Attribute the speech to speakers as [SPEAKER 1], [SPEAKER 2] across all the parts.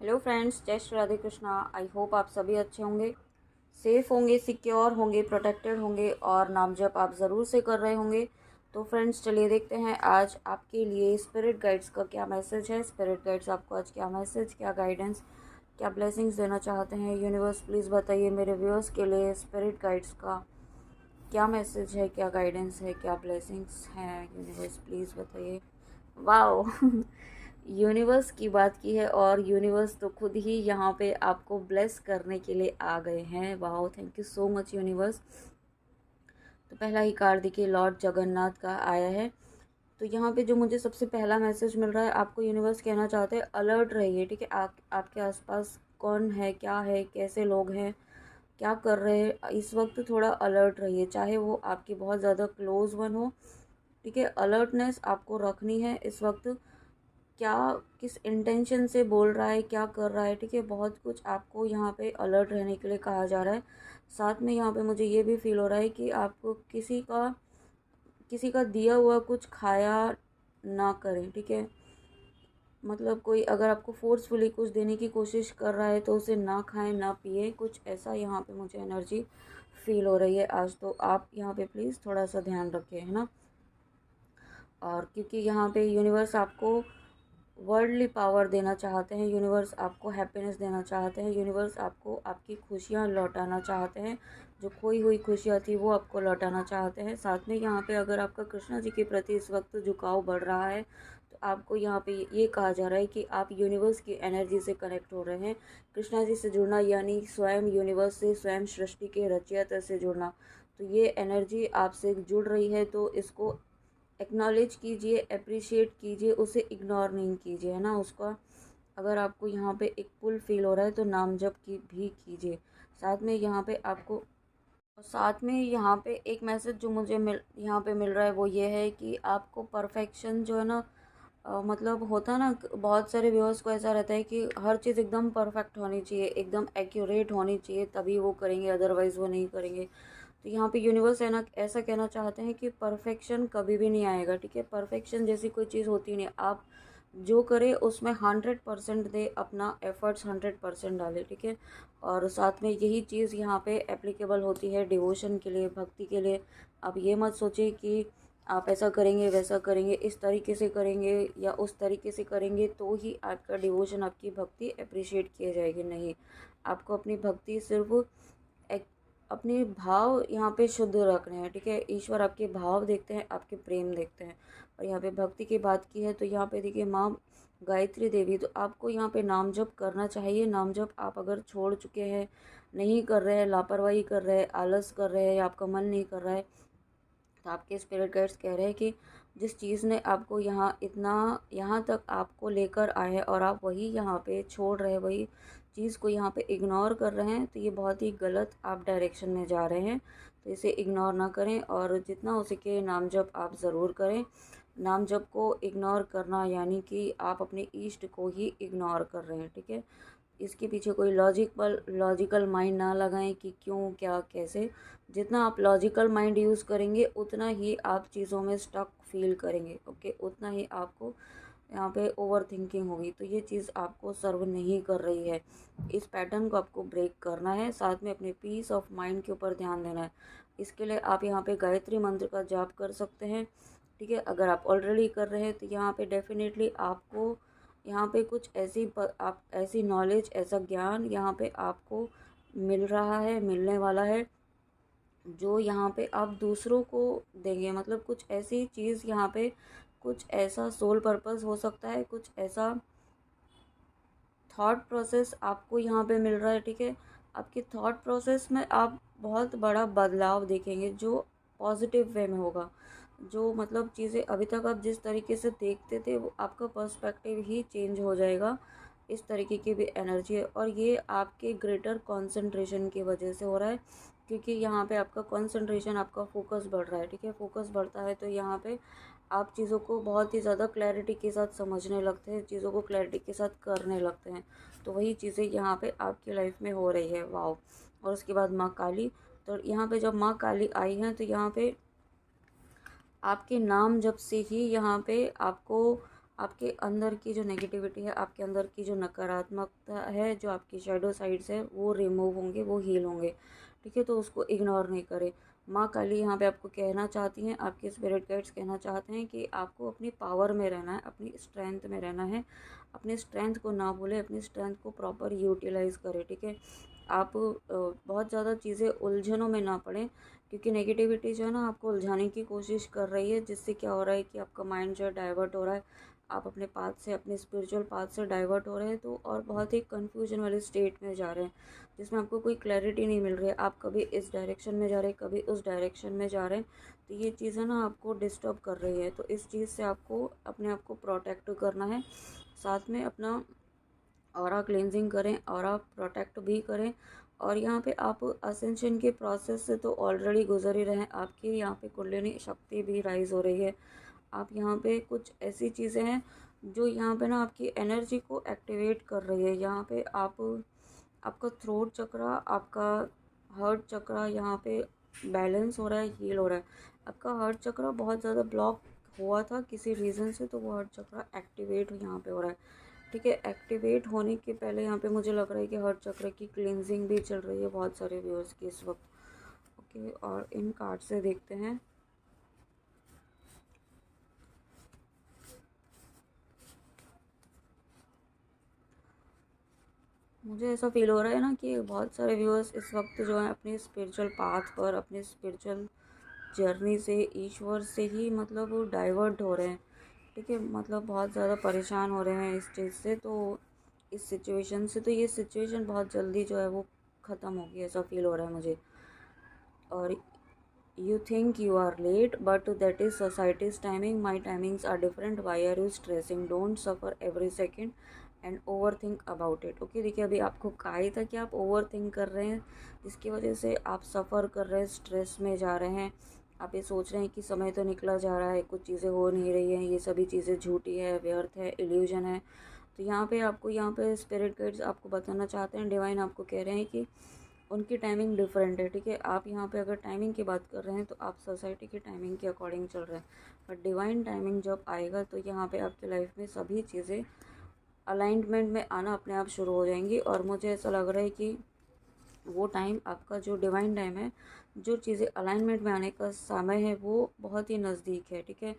[SPEAKER 1] Hello friends, जय Shri Radhe Krishna. I hope आप सभी अच्छे होंगे, सेफ होंगे, सिक्योर होंगे, प्रोटेक्टेड होंगे और नाम जप आप ज़रूर से कर रहे होंगे। तो फ्रेंड्स, चलिए देखते हैं आज आपके लिए स्पिरिट गाइड्स का क्या मैसेज है। स्पिरिट गाइड्स आपको आज क्या मैसेज, क्या गाइडेंस, क्या ब्लेसिंग्स देना चाहते हैं। यूनिवर्स प्लीज़ बताइए मेरे व्यूअर्स के लिए स्पिरिट गाइड्स का क्या मैसेज है, क्या गाइडेंस है, क्या ब्लेसिंग्स हैं। यूनिवर्स प्लीज़ बताइए। वाओ यूनिवर्स की बात की है और यूनिवर्स तो खुद ही यहाँ पे आपको ब्लेस करने के लिए आ गए हैं। Wow, thank you so much universe. तो पहला ही कार्ड देखिए, लॉर्ड जगन्नाथ का आया है। तो यहाँ पे जो मुझे सबसे पहला मैसेज मिल रहा है, आपको यूनिवर्स कहना चाहते हैं अलर्ट रहिए। ठीक है, आपके आसपास कौन है, क्या है, कैसे लोग हैं, क्या कर रहे हैं, इस वक्त थोड़ा अलर्ट रहिए। चाहे वो आपके बहुत ज़्यादा क्लोज वन हो, ठीक है, अलर्टनेस आपको रखनी है इस वक्त। क्या, किस इंटेंशन से बोल रहा है, क्या कर रहा है, ठीक है, बहुत कुछ आपको यहाँ पे अलर्ट रहने के लिए कहा जा रहा है। साथ में यहाँ पे मुझे ये भी फील हो रहा है कि आपको किसी का दिया हुआ कुछ खाया ना करें। ठीक है, मतलब कोई अगर आपको फोर्सफुली कुछ देने की कोशिश कर रहा है तो उसे ना खाएं, ना पिए, कुछ ऐसा यहाँ पे मुझे एनर्जी फील हो रही है आज। तो आप यहाँ पे प्लीज़ थोड़ा सा ध्यान रखें, है ना। और क्योंकि यहाँ पे यूनिवर्स आपको वर्ल्डली पावर देना चाहते हैं, यूनिवर्स आपको हैप्पीनेस देना चाहते हैं, यूनिवर्स आपको आपकी खुशियाँ लौटाना चाहते हैं। जो खोई हुई खुशियाँ थी वो आपको लौटाना चाहते हैं। साथ में यहाँ पे अगर आपका कृष्णा जी के प्रति इस वक्त झुकाव बढ़ रहा है तो आपको यहाँ पे ये कहा जा रहा है कि आप यूनिवर्स की एनर्जी से कनेक्ट हो रहे हैं। कृष्णा जी से जुड़ना यानी स्वयं यूनिवर्स से, स्वयं सृष्टि के रचयिता से जुड़ना। तो ये एनर्जी आपसे जुड़ रही है, तो इसको एक्नॉलेज कीजिए, अप्रिशिएट कीजिए, उसे इग्नोर नहीं कीजिए, है ना उसका। अगर आपको यहाँ पे एक पुल फील हो रहा है तो नाम जप की भी कीजिए। साथ में यहाँ पे आपको साथ में यहाँ पे एक मैसेज जो मुझे यहाँ पे मिल रहा है वो ये है कि आपको परफेक्शन जो है ना, मतलब होता है ना, बहुत सारे व्यूअर्स को ऐसा रहता है कि हर चीज़ एकदम परफेक्ट होनी चाहिए, एकदम एक्यूरेट होनी चाहिए, तभी वो करेंगे, अदरवाइज़ वो नहीं करेंगे। तो यहाँ पे यूनिवर्स है ना, ऐसा कहना चाहते हैं कि परफेक्शन कभी भी नहीं आएगा। ठीक है, परफेक्शन जैसी कोई चीज़ होती नहीं। आप जो करें उसमें 100% दे, अपना एफर्ट्स 100% डालें। ठीक है, और साथ में यही चीज़ यहाँ पे एप्लीकेबल होती है डिवोशन के लिए, भक्ति के लिए। आप ये मत सोचिए कि आप ऐसा करेंगे, वैसा करेंगे, इस तरीके से करेंगे या उस तरीके से करेंगे तो ही आपका डिवोशन, आपकी भक्ति अप्रिशिएट किया जाएगी। नहीं, आपको अपनी भक्ति सिर्फ एक अपने भाव यहाँ पे शुद्ध रखने हैं। ठीक है, ईश्वर आपके भाव देखते हैं, आपके प्रेम देखते हैं। और यहाँ पे भक्ति की बात की है तो यहाँ पे देखिए माँ गायत्री देवी, तो आपको यहाँ पे नाम जप करना चाहिए। नाम जप आप अगर छोड़ चुके हैं, नहीं कर रहे हैं, लापरवाही कर रहे हैं, आलस कर रहे हैं या आपका मन नहीं कर रहा है, तो आपके स्पिरिट गाइड्स कह रहे हैं कि जिस चीज़ ने आपको यहाँ तक आपको लेकर आए हैं और आप वही यहाँ पे छोड़ रहे हैं, वही चीज़ को यहाँ पे इग्नोर कर रहे हैं, तो ये बहुत ही गलत आप डायरेक्शन में जा रहे हैं। तो इसे इग्नोर ना करें और जितना हो सके नाम जप आप ज़रूर करें। नाम जप को इग्नोर करना यानी कि आप अपने ईष्ट को ही इग्नोर कर रहे हैं। ठीक है, इसके पीछे कोई लॉजिकल माइंड ना लगाएं कि क्यों, क्या, कैसे। जितना आप लॉजिकल माइंड यूज़ करेंगे उतना ही आप चीज़ों में स्टक फील करेंगे। ओके, उतना ही आपको यहाँ पे ओवर थिंकिंग होगी। तो ये चीज़ आपको सर्व नहीं कर रही है। इस पैटर्न को आपको ब्रेक करना है। साथ में अपने पीस ऑफ माइंड के ऊपर ध्यान देना है। इसके लिए आप यहाँ पे गायत्री मंत्र का जाप कर सकते हैं। ठीक है, अगर आप ऑलरेडी कर रहे हैं तो यहाँ पे डेफिनेटली आपको यहाँ पे कुछ आप ऐसी नॉलेज, ऐसा ज्ञान यहाँ पे आपको मिल रहा है, मिलने वाला है, जो यहाँ पे आप दूसरों को देंगे। मतलब कुछ ऐसी चीज़ यहाँ पे, कुछ ऐसा सोल पर्पस हो सकता है, कुछ ऐसा थॉट प्रोसेस आपको यहाँ पे मिल रहा है। ठीक है, आपके थॉट प्रोसेस में आप बहुत बड़ा बदलाव देखेंगे जो पॉजिटिव वे में होगा। जो मतलब चीज़ें अभी तक आप जिस तरीके से देखते थे वो आपका पर्सपेक्टिव ही चेंज हो जाएगा। इस तरीके की भी एनर्जी है और ये आपके ग्रेटर कंसंट्रेशन की वजह से हो रहा है, क्योंकि यहाँ पे आपका कंसंट्रेशन, आपका फोकस बढ़ रहा है। ठीक है, फोकस बढ़ता है तो यहाँ पे आप चीज़ों को बहुत ही ज़्यादा क्लैरिटी के साथ समझने लगते हैं, चीज़ों को क्लैरिटी के साथ करने लगते हैं। तो वही चीज़ें यहाँ पे आपकी लाइफ में हो रही है। वाओ। और उसके बाद माँ काली, तो यहाँ पे जब माँ काली आई हैं तो यहाँ पे आपके नाम जब से ही यहाँ पे आपको आपके अंदर की जो नेगेटिविटी है, आपके अंदर की जो नकारात्मकता है, जो आपकी शैडो साइड्स है, वो रिमूव होंगे, वो हील होंगे। ठीक है, तो उसको इग्नोर नहीं करें। माँ काली यहाँ पे आपको कहना चाहती हैं, आपके स्पिरिट गाइड्स कहना चाहते हैं कि आपको अपनी पावर में रहना है, अपनी स्ट्रेंथ में रहना है। अपनी स्ट्रेंथ को ना भूलें, अपनी स्ट्रेंथ को प्रॉपर यूटिलाइज़ करें। ठीक है, आप बहुत ज़्यादा चीज़ें उलझनों में ना पड़ें, क्योंकि नेगेटिविटी जो है ना आपको उलझाने की कोशिश कर रही है, जिससे क्या हो रहा है कि आपका माइंड जो है डाइवर्ट हो रहा है। आप अपने पाथ से, अपने स्पिरिचुअल पाथ से डाइवर्ट हो रहे हैं, तो और बहुत ही कन्फ्यूजन वाले स्टेट में जा रहे हैं, जिसमें आपको कोई क्लैरिटी नहीं मिल रही है। आप कभी इस डायरेक्शन में जा रहे हैं, कभी उस डायरेक्शन में जा रहे हैं, तो ये चीज़ें ना आपको डिस्टर्ब कर रही है। तो इस चीज़ से आपको अपने आप को प्रोटेक्ट करना है। साथ में अपना ऑरा क्लेंजिंग करें, ऑरा प्रोटेक्ट भी करें। और यहाँ पे आप असेंशन के प्रोसेस से तो ऑलरेडी गुजर ही रहे हैं। आपकी यहाँ पे कुंडलिनी शक्ति भी राइज हो रही है। आप यहाँ पे कुछ ऐसी चीज़ें हैं जो यहाँ पे ना आपकी एनर्जी को एक्टिवेट कर रही है। यहाँ पे आप, आपका थ्रोट चक्रा, आपका हार्ट चक्रा यहाँ पे बैलेंस हो रहा है, हील हो रहा है। आपका हार्ट चक्रा बहुत ज़्यादा ब्लॉक हुआ था किसी रीज़न से, तो वो हार्ट चक्रा एक्टिवेट यहाँ पे हो रहा है। ठीक है, एक्टिवेट होने के पहले यहाँ पे मुझे लग रहा है कि हार्ट चक्र की क्लींजिंग भी चल रही है बहुत सारे व्यूअर्स की इस वक्त। ओके, और इन कार्ड से देखते हैं। मुझे ऐसा फील हो रहा है ना कि बहुत सारे व्यूअर्स इस वक्त जो है अपने स्पिरिचुअल पाथ पर, अपने स्पिरिचुअल जर्नी से, ईश्वर से ही मतलब वो डाइवर्ट हो रहे हैं। ठीक है, मतलब बहुत ज़्यादा परेशान हो रहे हैं इस चीज़ से, तो इस सिचुएशन से। तो ये सिचुएशन बहुत जल्दी जो है वो ख़त्म होगी, ऐसा फील हो रहा है मुझे। और you think you are late, but that is society's timing, my timings are different, why are you stressing, don't suffer every second and overthink about it. Okay, देखिए अभी आपको कहा ही था कि आप ओवर थिंक कर रहे हैं, जिसकी वजह से आप सफ़र कर रहे हैं, स्ट्रेस में जा रहे हैं। आप ये सोच रहे हैं कि समय तो निकला जा रहा है, कुछ चीज़ें हो नहीं रही हैं, ये सभी चीज़ें झूठी है, व्यर्थ है, इल्यूजन है। तो यहाँ पे आपको, यहाँ पे स्पिरिट गाइड्स आपको बताना चाहते हैं, डिवाइन आपको कह रहे हैं कि उनकी टाइमिंग डिफरेंट है। ठीक है, आप यहाँ पे अगर टाइमिंग की बात कर रहे हैं तो आप सोसाइटी की टाइमिंग के अकॉर्डिंग चल रहे हैं, बट डिवाइन टाइमिंग जब आएगा तो यहाँ पे आपके लाइफ में सभी चीज़ें अलाइनमेंट में आना अपने आप शुरू हो जाएंगी। और मुझे ऐसा लग रहा है कि वो टाइम, आपका जो डिवाइन टाइम है, जो चीज़ें अलाइनमेंट में आने का समय है, वो बहुत ही नज़दीक है। ठीक है,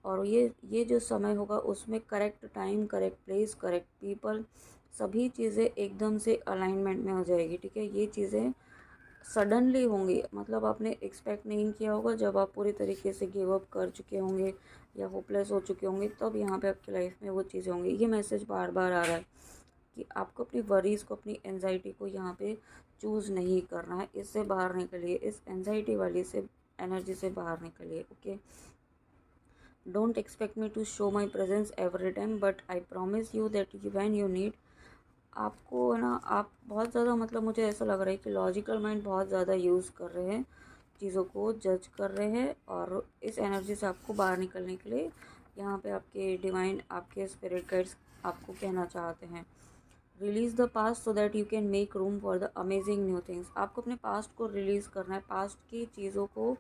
[SPEAKER 1] और ये जो समय होगा उसमें correct time, correct place, correct people, सभी चीज़ें एकदम से अलाइनमेंट में हो जाएगी। ठीक है, ये चीज़ें सडनली होंगी, मतलब आपने एक्सपेक्ट नहीं किया होगा। जब आप पूरी तरीके से गिव अप कर चुके होंगे या होपलेस हो चुके होंगे, तब यहाँ पे आपकी लाइफ में वो चीज़ें होंगी। ये मैसेज बार बार आ रहा है कि आपको अपनी वरीज़ को, अपनी एनजाइटी को यहाँ पे चूज़ नहीं करना है। इससे बाहर निकलिए, इस एनजाइटी वाली से एनर्जी से बाहर निकलिए। Okay, don't expect me to show my presence every time, but I promise you that when you need. आपको है ना, आप बहुत ज़्यादा, मतलब मुझे ऐसा लग रहा है कि लॉजिकल माइंड बहुत ज़्यादा यूज़ कर रहे हैं, चीज़ों को जज कर रहे हैं, और इस एनर्जी से आपको बाहर निकलने के लिए यहाँ पे आपके डिवाइन, आपके स्पिरिट गाइड्स आपको कहना चाहते हैं, release the past so that you can make room for the amazing new things. आपको अपने पास्ट को रिलीज़ करना है, पास्ट की चीज़ों को,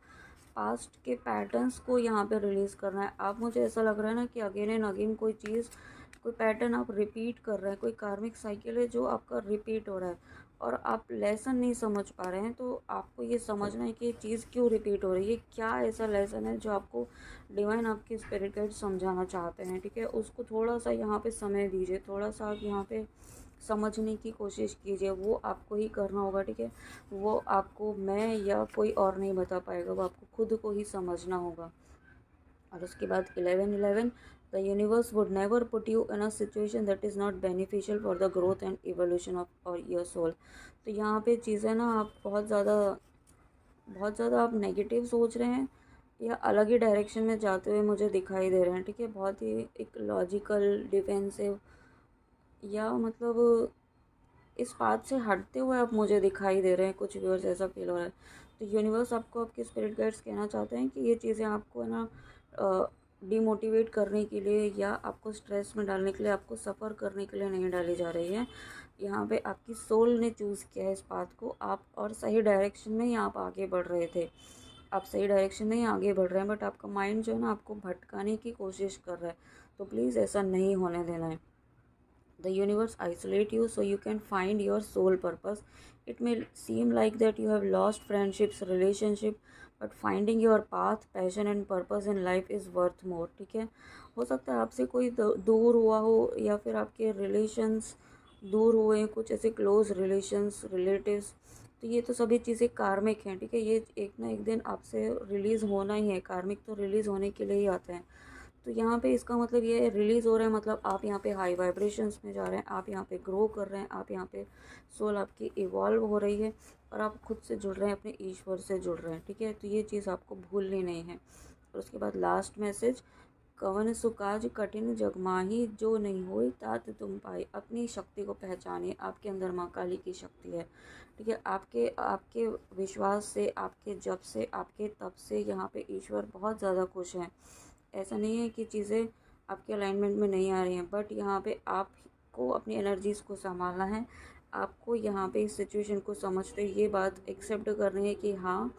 [SPEAKER 1] पास्ट के पैटर्न्स को यहाँ पे रिलीज़ करना है। आप, मुझे ऐसा लग रहा है ना कि अगेन एंड अगेन कोई चीज़, कोई पैटर्न आप रिपीट कर रहे हैं, कोई कार्मिक साइकिल है जो आपका रिपीट हो रहा है, और आप लेसन नहीं समझ पा रहे हैं। तो आपको ये समझना है कि ये चीज़ क्यों रिपीट हो रही है, क्या ऐसा लेसन है जो आपको डिवाइन, आपके स्पिरिट गाइड समझाना चाहते हैं। ठीक है, उसको थोड़ा सा यहाँ पे समय दीजिए, थोड़ा सा आप यहाँ पे समझने की कोशिश कीजिए, वो आपको ही करना होगा। ठीक है, वो आपको मैं या कोई और नहीं बता पाएगा, वो आपको खुद को ही समझना होगा। और उसके बाद 11 the universe would never put you in a situation that is not beneficial for the growth and evolution of और योर सोल। तो यहाँ पे चीज़ें ना, आप बहुत ज़्यादा आप नेगेटिव सोच रहे हैं या अलग ही डायरेक्शन में जाते हुए मुझे दिखाई दे रहे हैं। ठीक है, बहुत ही एक लॉजिकल, डिफेंसिव, या मतलब इस बात से हटते हुए आप मुझे दिखाई दे रहे हैं, कुछ व्यूअर्स, ऐसा फील हो रहा है। तो यूनिवर्स आपको, आपके स्पिरिट गाइड्स कहना चाहते हैं कि ये चीज़ें आपको है ना डिमोटिवेट करने के लिए या आपको स्ट्रेस में डालने के लिए, आपको सफ़र करने के लिए नहीं डाली जा रही है। यहाँ पे आपकी सोल ने चूज़ किया है इस बात को, आप और सही डायरेक्शन में ही आप आगे बढ़ रहे थे, आप सही डायरेक्शन में ही आगे बढ़ रहे हैं, बट आपका माइंड जो है ना आपको भटकाने की कोशिश कर रहा है। तो प्लीज़ ऐसा नहीं होने देना है। The universe isolate you so you can find your soul purpose. It may seem like that you have lost friendships, relationship, but finding your path, passion and purpose in life is worth more. ठीक है, हो सकता है आपसे कोई दूर हुआ हो, या फिर आपके रिलेशंस दूर हुए, कुछ ऐसे क्लोज रिलेशंस, रिलेटिव्स, तो ये तो सभी चीज़ें कार्मिक हैं। ठीक है, ये एक ना एक दिन आपसे रिलीज़ होना ही है। कार्मिक तो रिलीज़ होने के लिए ही आते हैं। तो यहाँ पे इसका मतलब ये है, रिलीज़ हो रहा है मतलब आप यहाँ पे हाई वाइब्रेशंस में जा रहे हैं, आप यहाँ पे ग्रो कर रहे हैं, आप यहाँ पे सोल आपकी इवॉल्व हो रही है और आप खुद से जुड़ रहे हैं, अपने ईश्वर से जुड़ रहे हैं। ठीक है, तो ये चीज़ आपको भूलनी नहीं है। और उसके बाद लास्ट मैसेज, कवन सुकाज कठिन जगमाही जो नहीं हुई तात तुम पाई। अपनी शक्ति को पहचानिए, आपके अंदर माँ काली की शक्ति है। ठीक है, आपके आपके विश्वास से, आपके जप से, आपके तप से यहाँ पे ईश्वर बहुत ज़्यादा खुश हैं। ऐसा नहीं है कि चीज़ें आपके अलाइनमेंट में नहीं आ रही हैं, बट यहाँ पे आपको अपनी एनर्जीज़ को संभालना है। आपको यहाँ पे इस सिचुएशन को समझते ये बात एक्सेप्ट करनी है कि हाँ,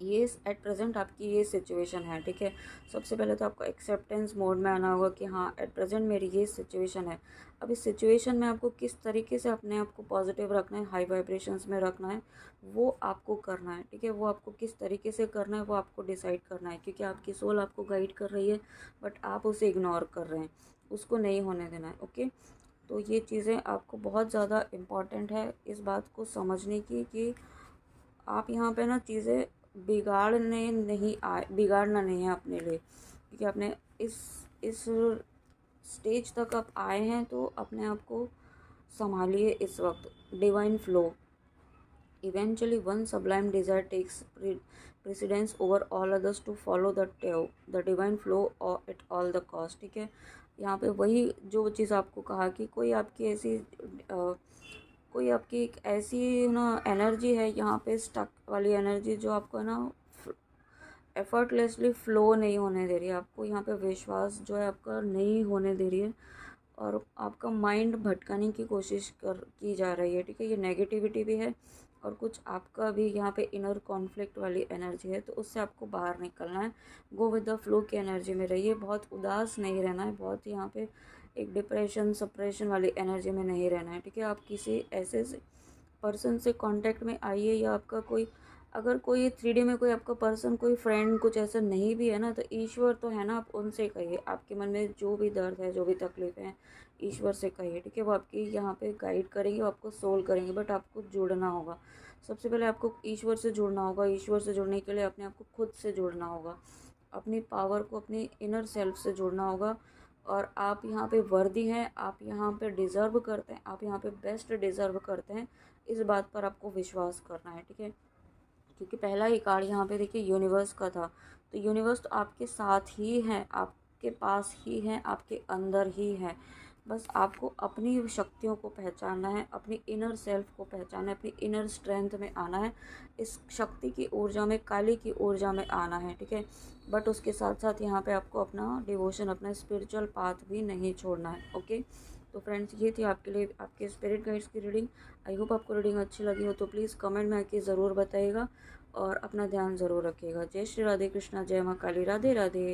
[SPEAKER 1] ये एट प्रेजेंट आपकी ये सिचुएशन है। ठीक है, सबसे पहले तो आपको एक्सेप्टेंस मोड में आना होगा कि हाँ, एट प्रेजेंट मेरी ये सिचुएशन है। अब इस सिचुएशन में आपको किस तरीके से अपने आप को पॉजिटिव रखना है, हाई वाइब्रेशंस में रखना है, वो आपको करना है। ठीक है, वो आपको किस तरीके से करना है वो आपको डिसाइड करना है, क्योंकि आपकी सोल आपको गाइड कर रही है, बट आप उसे इग्नोर कर रहे हैं। उसको नहीं होने देना है। ओके, तो ये चीज़ें आपको बहुत ज़्यादा इम्पॉर्टेंट है इस बात को समझने की कि आप यहाँ पे ना चीज़ें बिगाड़ना नहीं है अपने लिए, क्योंकि आपने इस स्टेज तक आप आए हैं, तो अपने आप को संभालिए इस वक्त। Divine flow, eventually one sublime desire takes precedence over all others to follow the divine flow or at all the cost। ठीक है, यहाँ पे वही जो चीज़ आपको कहा कि कोई आपकी एक ऐसी ना एनर्जी है यहाँ पे, स्टक वाली एनर्जी, जो आपको ना एफर्टलेसली फ़्लो नहीं होने दे रही है। आपको यहाँ पे विश्वास जो है आपका नहीं होने दे रही है, और आपका माइंड भटकाने की कोशिश की जा रही है। ठीक है, ये नेगेटिविटी भी है और कुछ आपका भी यहाँ पे इनर कॉन्फ्लिक्ट वाली एनर्जी है, तो उससे आपको बाहर निकलना है। गो विद द फ्लो की एनर्जी में रहिए, बहुत उदास नहीं रहना है, बहुत यहाँ पे एक डिप्रेशन सप्रेशन वाली एनर्जी में नहीं रहना है। ठीक है, आप किसी ऐसे पर्सन से कांटेक्ट में आइए, या आपका कोई अगर कोई 3D में कोई आपका पर्सन, कोई फ्रेंड कुछ ऐसा नहीं भी है ना, तो ईश्वर तो है ना, आप उनसे कहिए। आपके मन में जो भी दर्द है, जो भी तकलीफ है, ईश्वर से कहिए। ठीक है, वो आपकी यहाँ पे गाइड करेंगे, वो आपको सोल्व करेंगे, बट आपको जुड़ना होगा। सबसे पहले आपको ईश्वर से जुड़ना होगा। ईश्वर से जुड़ने के लिए अपने आप को खुद से जुड़ना होगा, अपनी पावर को, अपनी इनर सेल्फ से जुड़ना होगा। और आप यहाँ पे वर्दी हैं, आप यहाँ पे डिज़र्व करते हैं, आप यहाँ पे बेस्ट डिज़र्व करते हैं, इस बात पर आपको विश्वास करना है। ठीक है, क्योंकि पहला ही कार्ड यहाँ पे देखिए यूनिवर्स का था, तो यूनिवर्स तो आपके साथ ही है, आपके पास ही है, आपके अंदर ही है। बस आपको अपनी शक्तियों को पहचानना है, अपनी इनर सेल्फ को पहचानना है, अपनी इनर स्ट्रेंथ में आना है, इस शक्ति की ऊर्जा में, काली की ऊर्जा में आना है। ठीक है, बट उसके साथ साथ यहाँ पे आपको अपना डिवोशन, अपना स्पिरिचुअल पाथ भी नहीं छोड़ना है। ओके, तो फ्रेंड्स, ये थी आपके लिए आपके स्पिरिट गाइड्स की रीडिंग। आई होप आपको रीडिंग अच्छी लगी हो, तो प्लीज़ कमेंट में आके ज़रूर बताइएगा और अपना ध्यान ज़रूर रखिएगा। जय श्री राधे कृष्णा, जय माँ काली, राधे राधे।